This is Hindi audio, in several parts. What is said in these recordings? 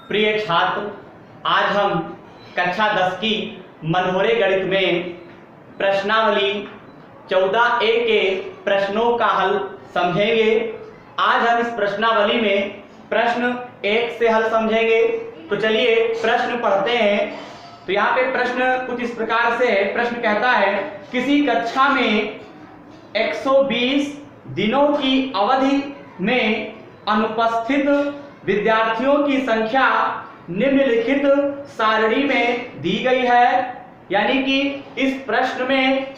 प्रिय छात्र, आज हम कक्षा 10 की मनोरे गणित में प्रश्नावली 14A के प्रश्नों का हल समझेंगे। आज हम इस प्रश्नावली में प्रश्न 1 से हल समझेंगे। तो चलिए प्रश्न पढ़ते हैं। तो यहाँ पे प्रश्न कुछ इस प्रकार से है। प्रश्न कहता है, किसी कक्षा में 120 दिनों की अवधि में अनुपस्थित विद्यार्थियों की संख्या निम्नलिखित सारणी में दी गई है। यानी कि इस प्रश्न में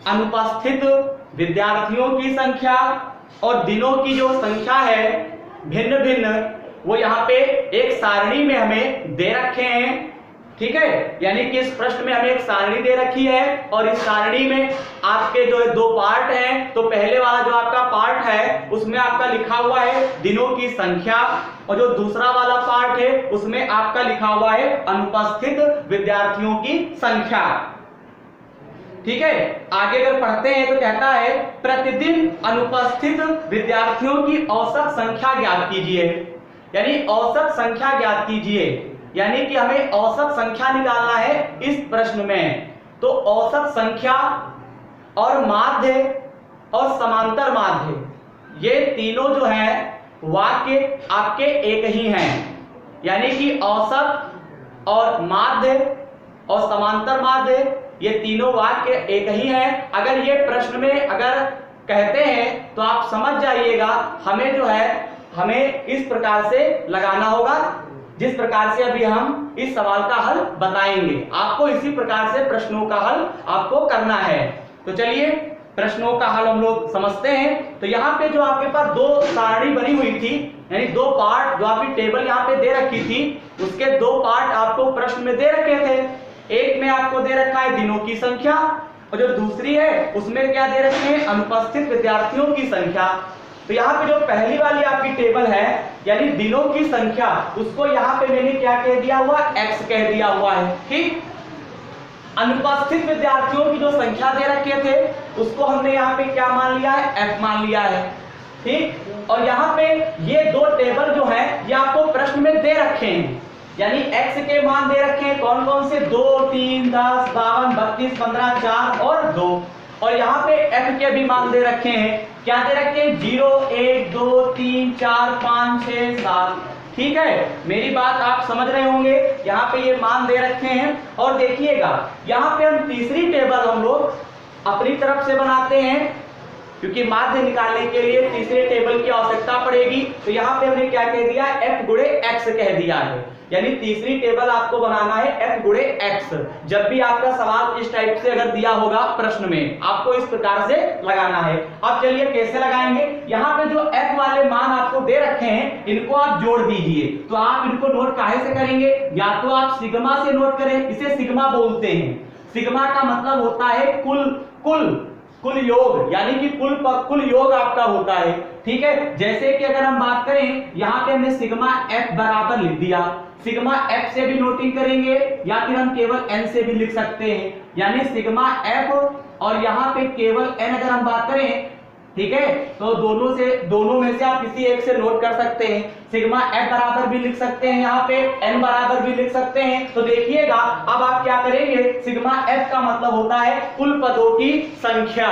अनुपस्थित विद्यार्थियों की संख्या और दिनों की जो संख्या है भिन्न भिन्न, वो यहाँ पे एक सारणी में हमें दे रखे हैं। ठीक है, यानी कि इस प्रश्न में हमें एक सारणी दे रखी है और इस सारणी में आपके जो है दो पार्ट हैं। तो पहले वाला जो आपका पार्ट है उसमें आपका लिखा हुआ है दिनों की संख्या, और जो दूसरा वाला पार्ट है उसमें आपका लिखा हुआ है अनुपस्थित विद्यार्थियों की संख्या। ठीक है, आगे अगर पढ़ते हैं तो कहता है, प्रतिदिन अनुपस्थित विद्यार्थियों की औसत संख्या ज्ञात कीजिए। यानी औसत संख्या ज्ञात कीजिए, यानी कि हमें औसत संख्या निकालना है इस प्रश्न में। तो औसत संख्या और माध्य और समांतर माध्य ये तीनों जो है वाक्य आपके एक ही हैं। यानी कि औसत और माध्य और समांतर माध्य ये तीनों वाक्य एक ही हैं। अगर ये प्रश्न में अगर कहते हैं तो आप समझ जाइएगा हमें जो है हमें इस प्रकार से लगाना होगा, जिस प्रकार से अभी हम इस सवाल का हल बताएंगे। आपको इसी प्रकार से प्रश्नों का हल आपको करना है। तो चलिए प्रश्नों का हल हम लोग समझते हैं। तो यहाँ पे जो आपके पास दो सारणी बनी हुई थी, यानी दो पार्ट जो आपकी टेबल यहाँ पे दे रखी थी, उसके दो पार्ट आपको प्रश्न में दे रखे थे। एक में आपको दे रखा है दिनों की संख्या और जो दूसरी है उसमें क्या दे रखे हैं, अनुपस्थित विद्यार्थियों की संख्या। तो यहाँ पे जो पहली वाली आपकी टेबल है यानी दिनों की संख्या, उसको यहाँ पे मैंने क्या कह दिया हुआ, x कह दिया हुआ है। ठीक, अनुपस्थित विद्यार्थियों की जो संख्या दे रखे थे उसको हमने यहाँ पे क्या मान लिया है, f मान लिया है। ठीक, और यहाँ पे ये दो टेबल जो है ये आपको प्रश्न में दे रखे हैं, यानी x के मान दे रखे हैं कौन कौन से, 2, 3, 10, 52, 32, 15, 4 और 2। और यहाँ पे f के भी मान दे रखे हैं, क्या दे रखे हैं, 0, 1, 2, 3, 4, 5, 6, 7। ठीक है, मेरी बात आप समझ रहे होंगे। यहाँ पे ये मान दे रखे हैं। और देखिएगा यहाँ पे हम तीसरी टेबल हम लोग अपनी तरफ से बनाते हैं, क्योंकि माध्य निकालने के लिए तीसरे टेबल की आवश्यकता पड़ेगी। तो यहाँ पे हमने क्या कह दिया, f गुणे x कह दिया है। यानी तीसरी टेबल आपको बनाना है f गुणे x। जब भी आपका सवाल इस टाइप से अगर दिया होगा प्रश्न में, आपको इस प्रकार से लगाना है। अब चलिए कैसे लगाएंगे। यहाँ पे जो f वाले मान आपको दे रखे हैं इनको आप जोड़ दीजिए। तो आप इनको नोट काहे से करेंगे, या तो आप सिग्मा से नोट करें, इसे सिग्मा बोलते हैं। सिग्मा का मतलब होता है कुल योग, यानी कि कुल योग आपका होता है। ठीक है, जैसे कि अगर हम बात करें यहाँ पे हमने सिग्मा f बराबर लिख दिया। सिग्मा f से भी नोटिंग करेंगे या फिर हम केवल n से भी लिख सकते हैं, यानी सिग्मा f और यहाँ पे केवल n अगर हम बात करें। ठीक है, तो दोनों में से आप किसी एक से नोट कर सकते हैं। सिग्मा f बराबर भी लिख सकते हैं, यहाँ पे n बराबर भी लिख सकते हैं। तो देखिएगा अब आप क्या करेंगे, सिग्मा f का मतलब होता है कुल पदों की संख्या।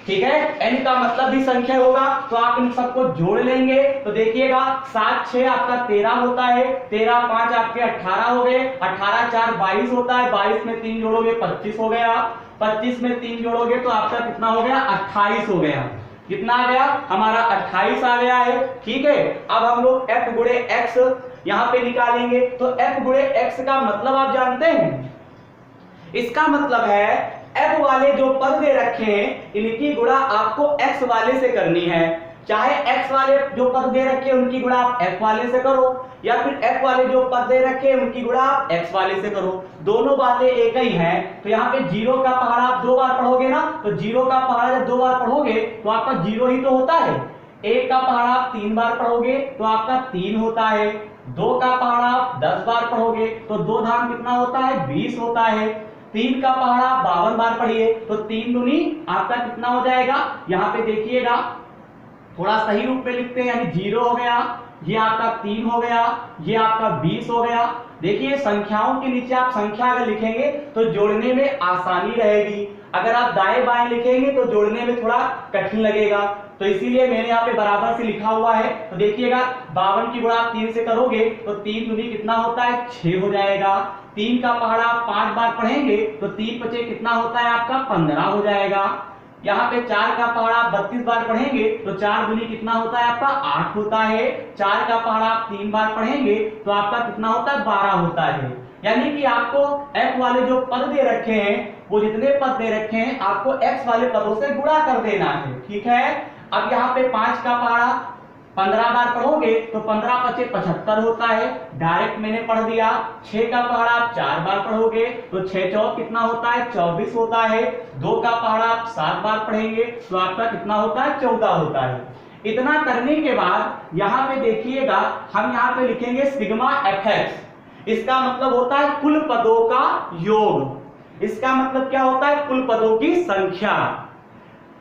ठीक है, n का मतलब भी संख्या होगा, तो आप इन सबको जोड़ लेंगे। तो देखिएगा 7, 6 आपका 13 होता है, 13, 5 आपके 18 हो गए, 18, 4 22 होता है, 22 में 3 जोड़ोगे 25 हो गया, 25 में 3 जोड़ोगे तो आपका कितना हो गया, 28 हो गया। कितना आ गया, हमारा 28 आ गया है। ठीक है, अब हम लोग f गुणे x यहाँ पे निकालेंगे। तो f गुणे x का मतलब आप जानते हैं, इसका मतलब है f वाले जो पद दे रखे हैं इनकी गुणा आपको x वाले से करनी है। चाहे x वाले जो पद दे रखे हैं उनकी गुणा आप f वाले से करो, या फिर f वाले जो पद दे रखे हैं उनकी गुणा आप x वाले से करो। दोनों बातें एक ही हैं। तो यहाँ पे 0 का पहाड़ा आप 2 बार पढ़ोगे ना, तो 0 का पहाड़ा जब 2 बार पढ़ोगे तो आपका 0 ही तो होता है। 1 का पहाड़ा आप 3 बार पढ़ोगे तो आपका 3 होता है। 2 का पहाड़ा आप 10 बार पढ़ोगे तो 2 धाम कितना होता है, 20 होता है। 3 का पहाड़ा 52 बार पढ़िए तो 3 दूनी आपका कितना हो जाएगा, यहाँ पे देखिएगा थोड़ा सही रूप में लिखते हैं, यानी 0 हो गया, ये आपका 3 हो गया, ये आपका 20 हो गया। देखिए संख्याओं के नीचे आप संख्या अगर लिखेंगे तो जोड़ने में आसानी रहेगी, अगर आप दाएं बाएं लिखेंगे तो जोड़ने में थोड़ा कठिन लगेगा। तो इसीलिए मैंने यहाँ पे बराबर से लिखा हुआ है। तो देखिएगा 52 की गुणा आप 3 से करोगे तो 3 दूनी कितना होता है 6 हो जाएगा। 3 का पहाड़ा आप 5 बार पढ़ेंगे तो 3 पचे कितना होता है आपका 15 हो जाएगा। यहाँ पे 4 का पहाड़ा आप 32 बार पढ़ेंगे तो 4 दूनी कितना होता है आपका 8 होता है। 4 का पहाड़ा आप 3 बार पढ़ेंगे तो आपका कितना होता है 12 होता है। यानी कि आपको f वाले जो पद दे रखे हैं वो जितने पद दे रखे हैं आपको x वाले पदों से गुणा कर देना है, ठीक है। अब यहाँ पे 5 का पहाड़ा 15 बार पढ़ोगे तो 15 पचे 75 होता है, डायरेक्ट मैंने पढ़ दिया। 6 का पहाड़ा आप 4 बार पढ़ोगे तो 6 चौक कितना होता है 24 होता है। 2 का पहाड़ा आप 7 बार पढ़ेंगे तो आपका कितना होता है 14 होता है। इतना करने के बाद यहाँ पे देखिएगा हम यहाँ पे लिखेंगे सिग्मा fx। इसका मतलब होता है कुल पदों का योग। इसका मतलब क्या होता है कुल पदों की संख्या,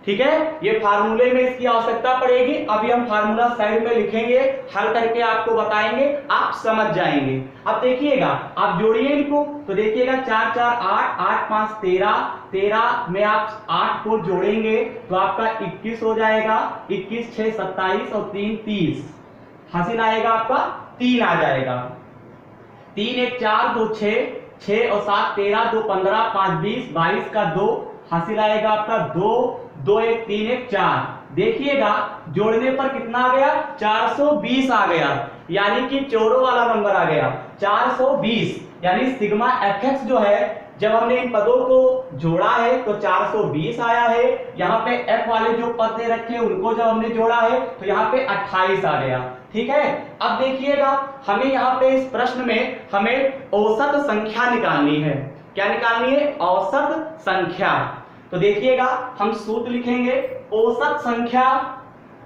ठीक है। ये फार्मूले में इसकी आवश्यकता पड़ेगी। अभी हम फार्मूला साइड में लिखेंगे, हल करके आपको बताएंगे, आप समझ जाएंगे। अब देखिएगा आप जोड़िए इनको तो देखिएगा 4 4 8 8 5 13, 13 में आप 8 को जोड़ेंगे तो आपका 21 हो जाएगा। 21 6 27 और 3 30, हासिल आएगा आपका 3 आ जाएगा। 3 1 4 2 6, 6 और 7 13, 2 15, 5 20, 22 का 2, हासिल आएगा आपका 2, 2 1 3 1 4। देखिएगा जोड़ने पर कितना आ गया 420 आ गया, यानी कि चौरों वाला नंबर आ गया 420। यानी सिग्मा fx जो है जब हमने इन पदों को जोड़ा है तो 420 आया है। यहाँ पे f वाले जो पद दे रखे हैं उनको जब हमने जोड़ा है तो यहाँ पे 28 आ गया, ठीक है। अब देखिएगा हमें यहाँ पे इस प्रश्न में हमें औसत संख्या निकालनी है। क्या निकालनी है औसत संख्या। तो देखिएगा हम सूत्र लिखेंगे औसत संख्या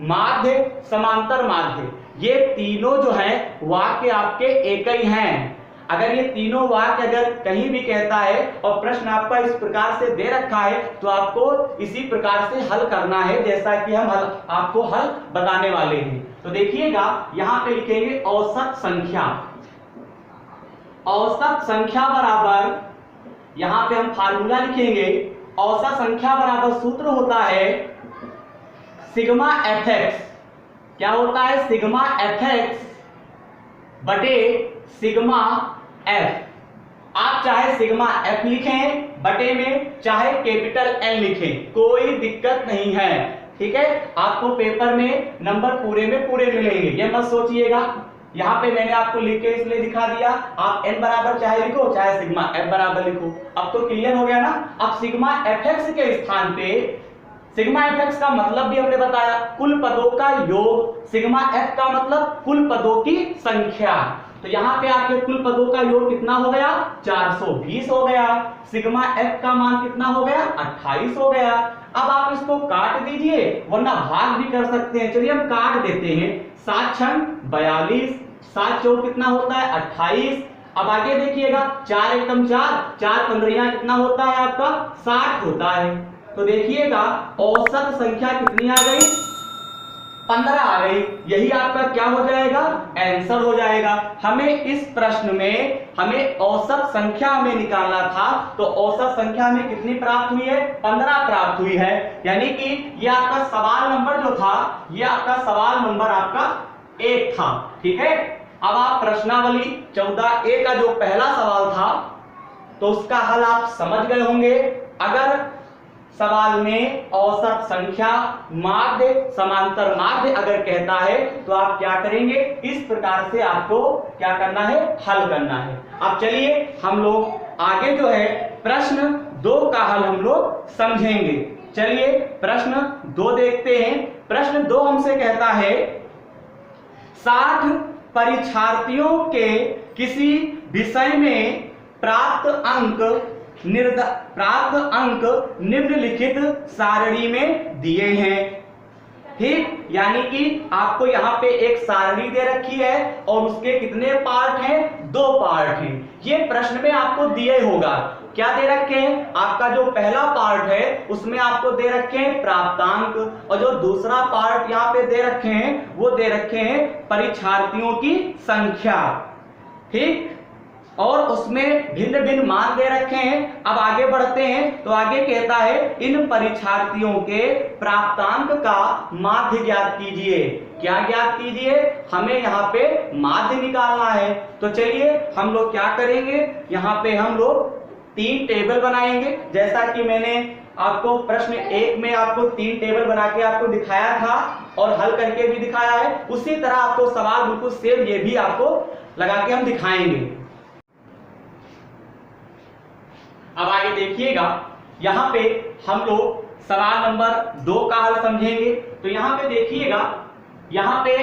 माध्य समांतर माध्य, ये तीनों जो है वाक्य आपके एक ही हैं। अगर ये तीनों वाक्य अगर कहीं भी कहता है और प्रश्न आपका इस प्रकार से दे रखा है तो आपको इसी प्रकार से हल करना है, जैसा कि हम आपको हल बताने वाले हैं। तो देखिएगा यहाँ पे लिखेंगे औसत संख्या। औसत संख्या बराबर, यहाँ पे हम फार्मूला लिखेंगे, औसत संख्या बराबर सूत्र होता है सिग्मा fx। क्या होता है सिग्मा fx बटे सिग्मा f। आप चाहे सिग्मा f लिखें बटे में, चाहे कैपिटल N लिखें, कोई दिक्कत नहीं है, ठीक है। आपको पेपर में नंबर पूरे में पूरे मिलेंगे, ये मत सोचिएगा। यहाँ पे मैंने आपको लिख के इसलिए दिखा दिया, आप n बराबर चाहे लिखो चाहे सिग्मा f बराबर लिखो। अब तो क्लियर हो गया ना। अब सिग्मा fx के स्थान पे सिग्मा fx का मतलब भी हमने बताया कुल पदों का योग, सिग्मा f का मतलब कुल पदों की संख्या। तो यहाँ पे आपके कुल पदों का योग कितना हो गया 420 हो गया। सिग्मा f का मान कितना हो गया 28 हो गया। अब आप इसको काट दीजिए वरना भाग भी कर सकते हैं। चलिए हम काट देते हैं। 7 छंग 42, 7 चौक कितना होता है 28। अब आगे देखिएगा 4 एकम 4, 4 पंद्रह कितना होता है आपका 60 होता है। तो देखिएगा औसत संख्या कितनी आ गई 15 आ गई। यही आपका क्या हो जाएगा आंसर हो जाएगा। हमें इस प्रश्न में हमें औसत संख्या हमें निकालना था, तो औसत संख्या में कितनी प्राप्त हुई है 15 प्राप्त हुई है। यानी कि ये आपका सवाल नंबर जो था, ये आपका सवाल नंबर आपका 1 था, ठीक है। अब आप प्रश्नावली 14A का जो पहला सवाल था तो उसका हल आप समझ गए होंगे। अगर सवाल में औसत संख्या माध्य समांतर माध्य अगर कहता है तो आप क्या करेंगे, इस प्रकार से आपको क्या करना है हल करना है। अब चलिए हम लोग आगे जो है प्रश्न 2 का हल हम लोग समझेंगे। चलिए प्रश्न 2 देखते हैं। प्रश्न 2 हमसे कहता है 60 परीक्षार्थियों के किसी विषय में प्राप्त अंक निम्नलिखित सारणी में दिए हैं, ठीक। यानी कि आपको यहाँ पे एक सारणी दे रखी है और उसके कितने पार्ट हैं 2 पार्ट हैं। ये प्रश्न में आपको दिए होगा क्या दे रखे हैं, आपका जो पहला पार्ट है उसमें आपको दे रखे हैं प्राप्तांक, और जो दूसरा पार्ट यहाँ पे दे रखे हैं वो दे रखे हैं परीक्षार्थियों की संख्या। ठीक, और उसमें भिन्न भिन्न मान दे रखे हैं। अब आगे बढ़ते हैं तो आगे कहता है इन परीक्षार्थियों के प्राप्तांक का माध्य ज्ञात कीजिए। क्या ज्ञात कीजिए, हमें यहाँ पे माध्य निकालना है। तो चलिए हम लोग क्या करेंगे, यहाँ पे हम लोग 3 टेबल बनाएंगे, जैसा कि मैंने आपको प्रश्न 1 में आपको 3 टेबल बना के आपको दिखाया था और हल करके भी दिखाया है। उसी तरह आपको सवाल बिल्कुल सेम ये भी आपको लगा के हम दिखाएंगे। अब आगे देखिएगा, यहाँ पे हम लोग सवाल नंबर 2 का हल समझेंगे। तो यहाँ पे देखिएगा, यहाँ पे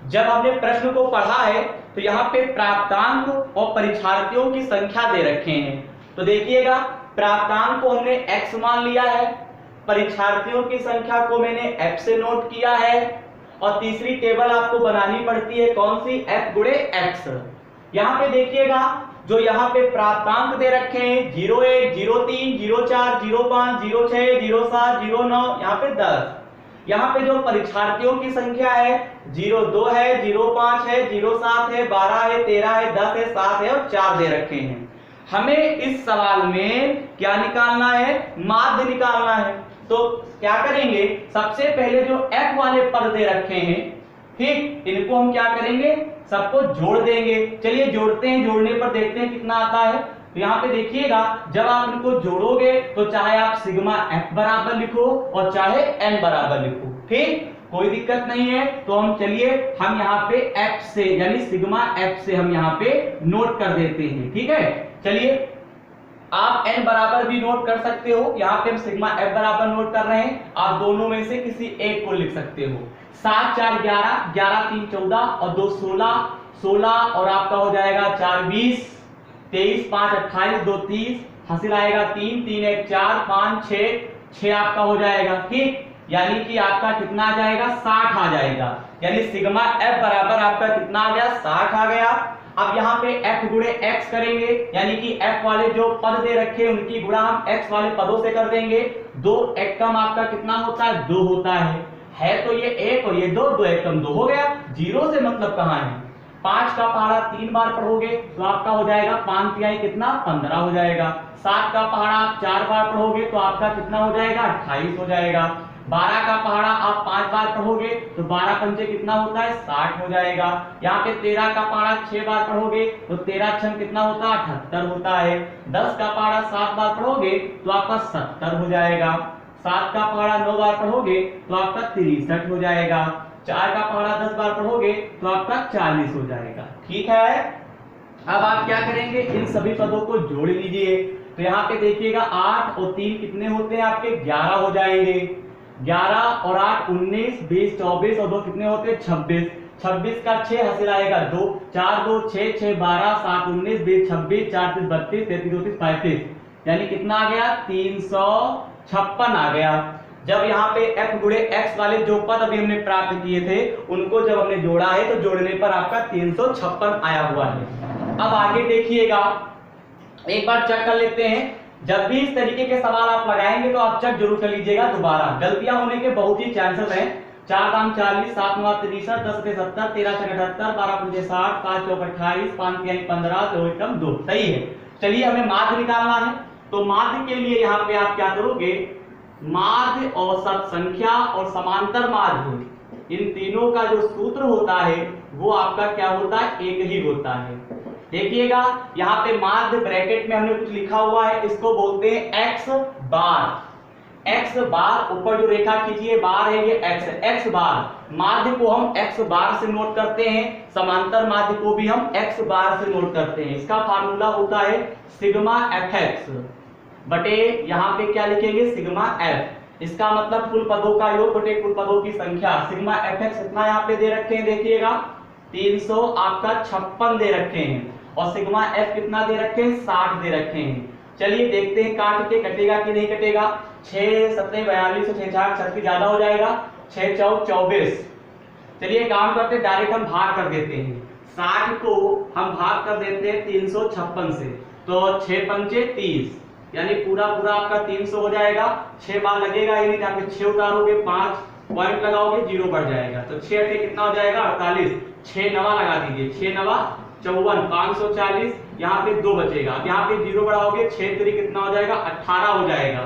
जब हमने प्रश्न को पढ़ा है तो यहाँ पे प्राप्तांक और परीक्षार्थियों की संख्या दे रखे हैं। तो देखिएगा, प्राप्तांक को हमने x मान लिया है, परीक्षार्थियों की संख्या को मैंने f से नोट किया है, और तीसरी टेबल आपको बनानी पड़ती है कौन सी, f गुणे x। यहाँ पे देखिएगा, जो यहाँ पे प्राप्तांक दे रखे हैं 01, 03, 04, 05, 06, 07, 09, यहाँ पे 10। यहाँ पे जो परीक्षार्थियों की संख्या है 02 है, 05 है, 07 है, 12 है, 13 है, 10 है, 7 है और 4 दे रखे हैं। हमें इस सवाल में क्या निकालना है, माध्य निकालना है। तो क्या करेंगे, सबसे पहले जो f वाले पद दे रखे हैं, ठीक, इनको हम क्या करेंगे, सबको जोड़ देंगे। चलिए जोड़ते हैं, जोड़ने पर देखते हैं कितना आता है। तो यहाँ पे देखिएगा, जब आप इनको जोड़ोगे तो चाहे आप सिग्मा f बराबर लिखो और चाहे n बराबर लिखो, ठीक, कोई दिक्कत नहीं है। तो हम चलिए हम यहाँ पे f से यानी सिग्मा f से हम यहाँ पे नोट कर देते हैं। ठीक है, चलिए आप n बराबर भी नोट कर सकते हो, यहाँ पे हम सिग्मा f बराबर नोट कर रहे हैं, आप दोनों में से किसी एक को लिख सकते हो। 7 4 11, 11 3 14 और 2 16, 16 और आपका हो जाएगा 4 20, 23 5 28, 2 30, हासिल आएगा 3 3 1 4 5 6, 6 आपका हो जाएगा। ठीक, यानी कि आपका कितना आ जाएगा, 60 आ जाएगा। यानी सिग्मा f बराबर आपका कितना आ गया, 60 आ गया। अब यहाँ पे f गुणे x करेंगे, यानी कि f वाले जो पद दे रखे हैं उनकी गुणा हम x वाले पदों से कर देंगे। 2 एकम आपका कितना होता है, 2 होता है तो ये 1 और ये 2, 2 एकम 2 हो गया। 0 से मतलब कहाँ है, 5 का पहाड़ा 3 बार पढ़ोगे तो आपका हो जाएगा 5 तिहाई कितना, 15 हो जाएगा। 7 का पहाड़ा आप 4 बार पढ़ोगे तो आपका कितना हो जाएगा, 28 हो जाएगा। 12 का पहाड़ा आप 5 बार पढ़ोगे तो 12 पंचे कितना होता है, 60 हो जाएगा। यहाँ पे 13 का पहाड़ा 6 बार पढ़ोगे तो 13 छंग कितना होता है, 78 होता है। 10 का पहाड़ा 7 बार पढ़ोगे तो आपका 70 हो जाएगा। 7 का पहाड़ा 9 बार पढ़ोगे तो आपका 63 हो जाएगा। 4 का पहाड़ा 10 बार पढ़ोगे तो आपका 40 हो जाएगा। ठीक है, अब आप क्या करेंगे, इन सभी पदों को जोड़ लीजिए। तो यहाँ पे देखिएगा 8 और 3 कितने होते हैं आपके, 11 हो जाएंगे। 11 और 8 19, 20, 24 और 2 कितने होते हैं, 26। 26 का 6 हासिल आएगा 2, 4 2 6 6 12 7 19 20 26 4 30 32 33 34 35, यानी कितना आ गया, 356 आ गया। जब यहाँ पे f गुणे x वाले जो पद अभी हमने प्राप्त किए थे उनको जब हमने जोड़ा है तो जोड़ने पर आपका 356 आया हुआ है। अब आगे देखिएगा, एक बार चेक कर लेते हैं। जब भी इस तरीके के सवाल आप लगाएंगे तो आप चेक जरूर कर लीजिएगा दोबारा, गलतियां होने के बहुत ही चांसेस हैं। 4 दाम 40, 7 9 63, 10 से 70, 13 से 78, 12 पंचे 60, 5 चौक 28, 5 तिहाई 15, 2 एकम 2, सही है। चलिए हमें माध्य निकालना है, तो माध्य के लिए यहाँ पे आप क्या करोगे, माध्य औसत संख्या और समांतर माध्य, इन तीनों का जो सूत्र होता है वो आपका क्या होता है, एक ही होता है। देखिएगा यहाँ पे माध्य ब्रैकेट में हमने कुछ लिखा हुआ है, इसको बोलते हैं x बार। x बार, ऊपर जो रेखा खींचिए बार है ये x बार। माध्य को हम x बार से नोट करते हैं, समांतर माध्य को भी हम x बार से नोट करते हैं। इसका फार्मूला होता है सिग्मा fx बटे, यहाँ पे क्या लिखेंगे, सिग्मा f। इसका मतलब कुल पदों का योग बटे कुल पदों की संख्या। सिग्मा fx कितना यहाँ पे दे रखे हैं, देखिएगा 300 आपका 56 दे रखे हैं, और सिग्मा f कितना दे रखे हैं, 60 दे रखे हैं। चलिए देखते हैं काट के कटेगा कि नहीं कटेगा। 6 7 42 6 4 36 ज्यादा हो जाएगा, 6 चौक 24। चलिए काम करते, डायरेक्ट हम भाग कर देते हैं। 60 को हम भाग कर देते हैं 356 से, तो 6 पंचे 30, यानी पूरा पूरा आपका 300 हो जाएगा। 6 बार लगेगा, यानी यहाँ पे 6 उतारोगे, 5 पॉइंट लगाओगे, 0 बढ़ जाएगा। तो 6 अठे कितना हो जाएगा 48, 6 नवा लगा दीजिए, 6 नवा 54, 540, यहाँ पे 2 बचेगा। अब यहाँ पे 0 बढ़ाओगे, 6 3 कितना हो जाएगा 18 हो जाएगा।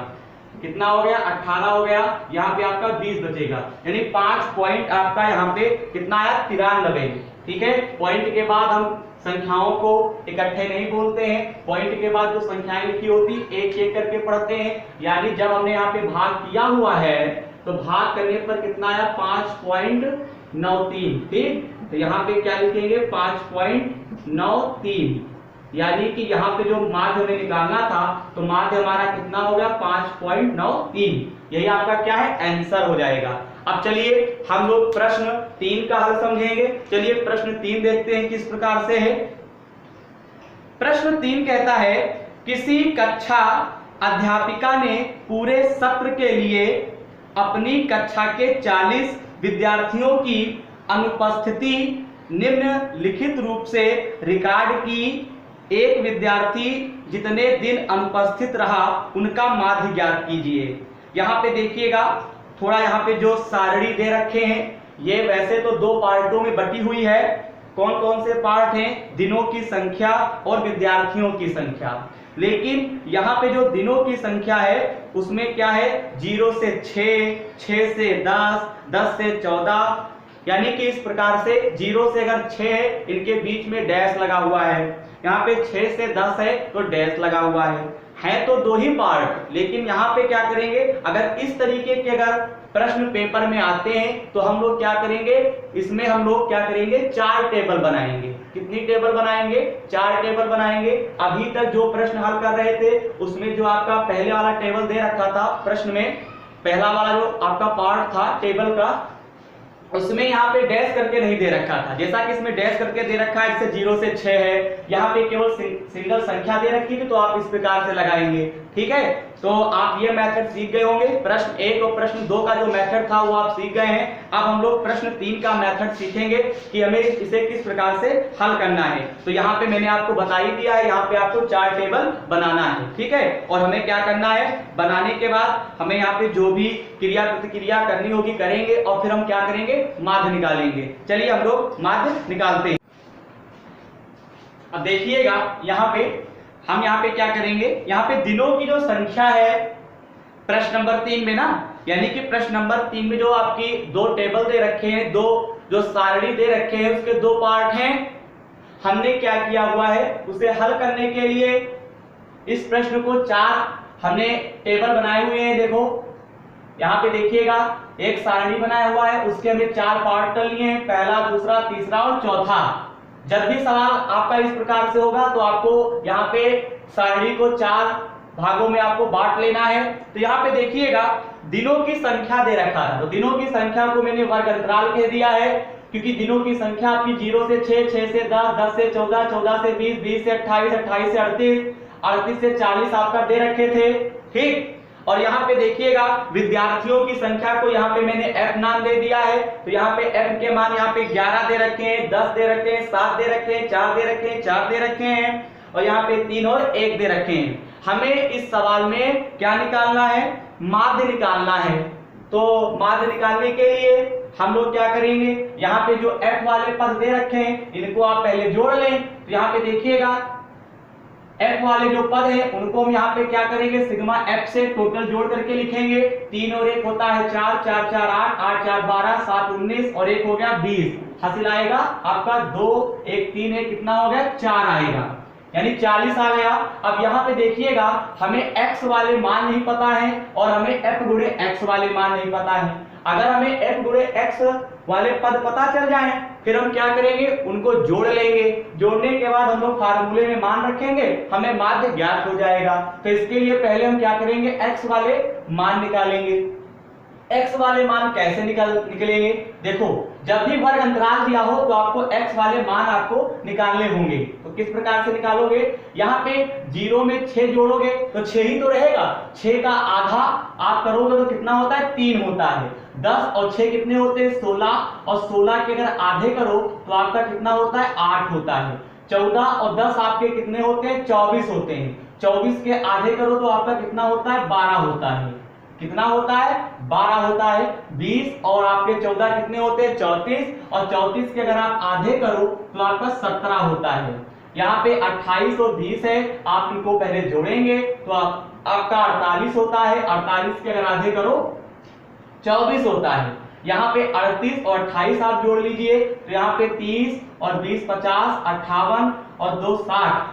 कितना हो गया 18 हो गया। यहाँ पे आपका 20 बचेगा, यानी 5 पॉइंट आपका यहाँ पे कितना आया 93। ठीक है, पॉइंट के बाद हम संख्याओं को इकट्ठे नहीं बोलते हैं, पॉइंट के बाद जो संख्याएं लिखी होती एक एक करके पढ़ते हैं। यानी जब हमने यहाँ पे भाग किया हुआ है तो भाग करने पर कितना आया 5.93। ठीक, तो यहाँ पे क्या लिखेंगे 5.93, यानी कि यहाँ पे जो माध्य हमें निकालना था तो माध्य हमारा कितना हो गया 5.93। यही आपका क्या है आंसर हो जाएगा। अब चलिए हम लोग प्रश्न 3 का हल समझेंगे। चलिए प्रश्न 3 देखते हैं किस प्रकार से है। प्रश्न 3 कहता है, किसी कक्षा अध्यापिका ने पूरे सत्र के लिए अपनी कक्षा के 40 विद्यार्थियों की अनुपस्थिति निम्नलिखित रूप से रिकॉर्ड की। एक विद्यार्थी जितने दिन अनुपस्थित रहा उनका माध्य ज्ञात कीजिए। यहाँ पे देखिएगा थोड़ा, यहाँ पे जो सारणी दे रखे हैं ये वैसे तो 2 पार्टों में बटी हुई है। कौन कौन से पार्ट हैं? दिनों की संख्या और विद्यार्थियों की संख्या। लेकिन यहाँ पे जो दिनों की संख्या है उसमें क्या है 0 से 6, 6 से 10, 10 से 14, यानी कि इस प्रकार से 0 से अगर 6 है इनके बीच में डैश लगा हुआ है। यहाँ पे 6 से 10 है तो डैश लगा हुआ है तो 2 ही पार्ट। लेकिन यहाँ पे क्या करेंगे, अगर इस तरीके के अगर प्रश्न पेपर में आते हैं तो हम लोग क्या करेंगे, इसमें हम लोग क्या करेंगे 4 टेबल बनाएंगे। कितनी टेबल बनाएंगे? 4 टेबल बनाएंगे। अभी तक जो प्रश्न हल कर रहे थे उसमें जो आपका पहले वाला टेबल दे रखा था, प्रश्न में पहला वाला जो आपका पार्ट था टेबल का, उसमें यहाँ पे डैश करके नहीं दे रखा था। जैसा कि इसमें डैश करके दे रखा है, इससे 0 से 6 है, यहाँ पे केवल सिंगल संख्या दे रखी थी तो आप इस प्रकार से लगाएंगे। ठीक है, तो आप ये मेथड सीख गए होंगे। प्रश्न 1 और प्रश्न 2 का जो मेथड था वो आप सीख गए हैं। अब हम लोग प्रश्न 3 का मेथड सीखेंगे कि हमें इसे किस प्रकार से हल करना है। तो यहाँ पे मैंने आपको बता ही दिया है, यहाँ पे आपको 4 टेबल बनाना है। ठीक है, और हमें क्या करना है, बनाने के बाद हमें यहाँ पे जो भी क्रिया प्रतिक्रिया करनी होगी करेंगे और फिर हम क्या करेंगे माध्य निकालेंगे। चलिए हम लोग माध्य निकालते हैं। अब देखिएगा यहाँ पे हम यहाँ पे क्या करेंगे, यहाँ पे दिनों की जो संख्या है प्रश्न नंबर 3 में ना, यानी कि प्रश्न नंबर 3 में जो आपकी 2 टेबल दे रखे हैं, 2 जो सारणी दे रखे हैं उसके 2 पार्ट हैं। हमने क्या किया हुआ है, उसे हल करने के लिए इस प्रश्न को 4 हमने टेबल बनाए हुए हैं। देखो यहाँ पे देखिएगा एक सारणी बनाया हुआ है, उसके हमने 4 पार्ट कर लिए हैं, पहला, दूसरा, तीसरा और चौथा। जब भी सवाल आपका इस प्रकार से होगा तो आपको यहाँ पे सारणी को 4 भागों में आपको बांट लेना है। तो यहाँ पे देखिएगा दिनों की संख्या दे रखा है, तो दिनों की संख्या को मैंने वर्ग अंतराल कह दिया है, क्योंकि दिनों की संख्या आपकी 0 से 6, 6 से 10, 10 से 14, 14 से 20, 20 से 28, 28 से 38, 38 से 40 आपका दे रखे थे। ठीक, और यहाँ पे देखिएगा विद्यार्थियों की संख्या को यहाँ पे मैंने f नाम दे दिया है। तो यहाँ पे f के मान यहाँ पे 11 दे रखे हैं, 10 दे रखे हैं, 7 दे रखे हैं, 4 दे रखे हैं, 4 दे रखे हैं और यहाँ पे 3 और 1 दे रखे हैं। हमें इस सवाल में क्या निकालना है, माध्य निकालना है। तो माध्य निकालने के लिए हम लोग क्या करेंगे, यहाँ पे जो f वाले पद दे रखे हैं इनको आप पहले जोड़ लें। तो यहाँ पे देखिएगा f वाले जो पद है उनको हम यहाँ पे क्या करेंगे, सिग्मा f से टोटल जोड़ करके लिखेंगे। 3 और 1 होता है 4, 4 4 8, 8 4 12, 7 19 और 1 हो गया 20। हासिल आएगा आपका 2, 1 3 1 कितना हो गया 4 आएगा, यानी 40 आ गया। अब यहाँ पे देखिएगा हमें x वाले मान नहीं पता है और हमें f गुणे x वाले मान नहीं पता है। अगर हमें f गुणे x वाले पद पता चल जाए फिर हम क्या करेंगे, उनको जोड़ लेंगे। जोड़ने के बाद हम लोग फार्मूले में मान रखेंगे, हमें माध्य ज्ञात हो जाएगा। तो इसके लिए पहले हम क्या करेंगे, x वाले मान निकालेंगे। x वाले मान कैसे निकलेंगे, देखो जब भी वर्ग अंतराल दिया हो तो आपको x वाले मान आपको निकालने होंगे। तो किस प्रकार से निकालोगे, यहाँ पे 0 में 6 जोड़ोगे तो 6 ही तो रहेगा, 6 का आधा आप करोगे तो कितना होता है 3 होता है। 10 और 6 कितने होते हैं 16, और 16 के अगर आधे करो तो आपका कितना होता है 8 होता है। 14 और 10 आपके कितने होते हैं? 24 होते हैं। 24 के आधे करो तो आपका कितना होता है? 12 होता है। कितना होता है? 12 होता है। 20 और आपके 14 कितने होते हैं? 34, और 34 के अगर आप आधे करो तो आपका 17 होता है। यहाँ पे 28 और 20 है, आप इनको पहले जोड़ेंगे तो आपका 48 होता है। 48 के अगर आधे करो 24 होता है। यहाँ पे 38 और 28 आप जोड़ लीजिए तो यहाँ पे 30 और 20 50, 58 और 2 60,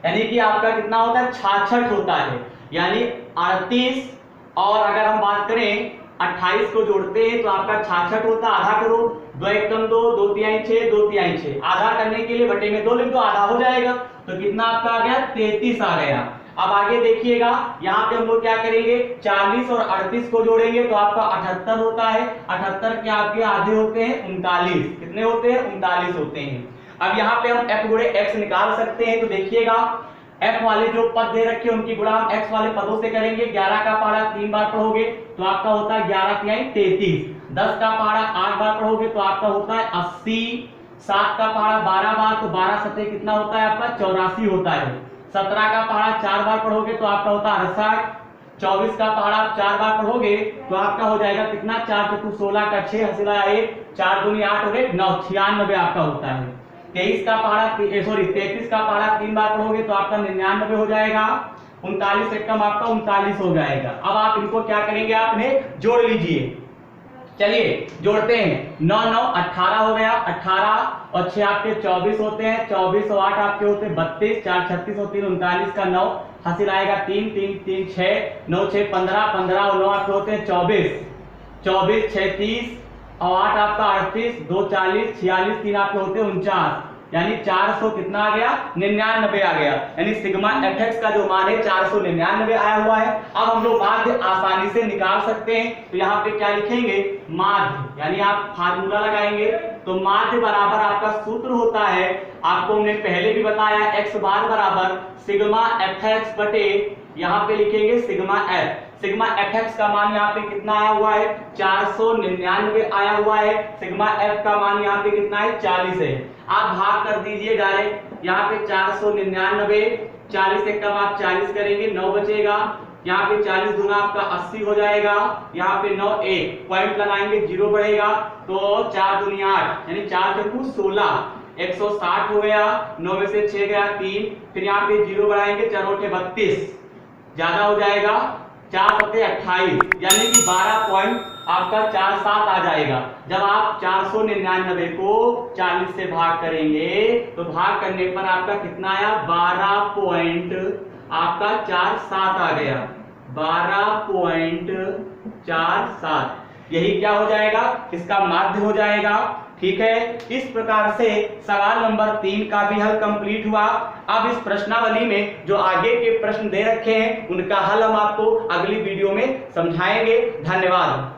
यानी कि आपका कितना होता है? 66 होता है। यानी 38 और अगर हम बात करें 28 को जोड़ते हैं तो आपका 66 होता है। आधा करो, 2 एक कम 2, 2 तिहाई 6, 2 तिहाई 6। आधा करने के लिए बटे में 2 लिख दो, आधा हो जाएगा। तो कितना आपका आ गया? 33 आ गया। अब आगे देखिएगा, यहाँ पे हम लोग क्या करेंगे? 40 और 38 को जोड़ेंगे तो आपका 78 होता है। 78 के आपके आधे होते हैं 39। कितने होते हैं? 39 होते हैं। अब यहाँ पे हम f गुणे x निकाल सकते हैं। तो देखिएगा, f वाले जो पद दे रखे हैं उनकी गुणा हम x वाले पदों से करेंगे। 11 का पहाड़ा 3 बार पढ़ोगे तो आपका होता है 11 तिहाई 33। 10 का पहाड़ा 8 बार पढ़ोगे तो आपका होता है 80। 7 का पहाड़ा 12 बार तो 12 सतह कितना होता है आपका? 84 होता है। 17 का पहाड़ा 4 बार पढ़ोगे तो आपका होता है 68। 24 का पहाड़ा 4 बार पढ़ोगे तो आपका हो जाएगा कितना? 4 चौको 16 का 6 हसीला 1, 4 दूनी 8 और 1 9, 96 आपका होता है। 33 का पहाड़ा 3 बार पढ़ोगे तो आपका 99 हो जाएगा। 39 एक कम आपका 39 हो जाएगा। अब आप इनको क्या करेंगे? आपने जोड़ लीजिए। चलिए जोड़ते हैं। 9 9 18 हो गया। 18 और 6 आपके 24 होते हैं। 24 और 8 आपके होते हैं 32। 4 36 और 3 39 का 9 हासिल आएगा 3 3 3 6 9 6 15 15 और 9 आपके होते हैं 24। 24 6 30 और 8 आपका 38, 2 40, 46, 3 आपके होते हैं 49। यानी 400 कितना आ गया? 99 आ गया। यानी सिग्मा fx का जो मान है 499 आया हुआ है। अब हम लोग माध्य आसानी से निकाल सकते हैं। तो यहाँ पे क्या लिखेंगे? माध्य, यानी आप फार्मूला लगाएंगे तो माध्य बराबर आपका सूत्र होता है, आपको हमने पहले भी बताया, x बार बराबर सिग्मा fx बटे, यहाँ पे लिखेंगे सिग्मा f। सिग्मा fx का मान यहाँ पे कितना आया हुआ है? 499 आया हुआ है। सिग्मा f का मान यहाँ पे कितना है? 40 है। आप भाग कर दीजिए डायरेक्ट। यहाँ पे 499, 40 से कम आप 40 करेंगे, 9 बचेगा। यहाँ पे 40 दूना आपका 80 हो जाएगा। यहाँ पे 9 1 पॉइंट लगाएंगे, 0 बढ़ेगा तो 4 दूनी 8, यानी 4 चौको 16, 160 हो गया। 9 में से 6 गया 3, फिर यहाँ पे 0 बढ़ाएंगे, 4 8 32, ज्यादा हो जाएगा 4 सत्ते 28, यानी कि 12 पॉइंट आपका 47 आ जाएगा। जब आप 499 को 40 से भाग करेंगे तो भाग करने पर आपका कितना आया? 12 पॉइंट आपका 47 आ गया। 12.47, यही क्या हो जाएगा? इसका माध्य हो जाएगा। ठीक है, इस प्रकार से सवाल नंबर 3 का भी हल कंप्लीट हुआ। अब इस प्रश्नावली में जो आगे के प्रश्न दे रखे हैं उनका हल हम आपको अगली वीडियो में समझाएंगे। धन्यवाद।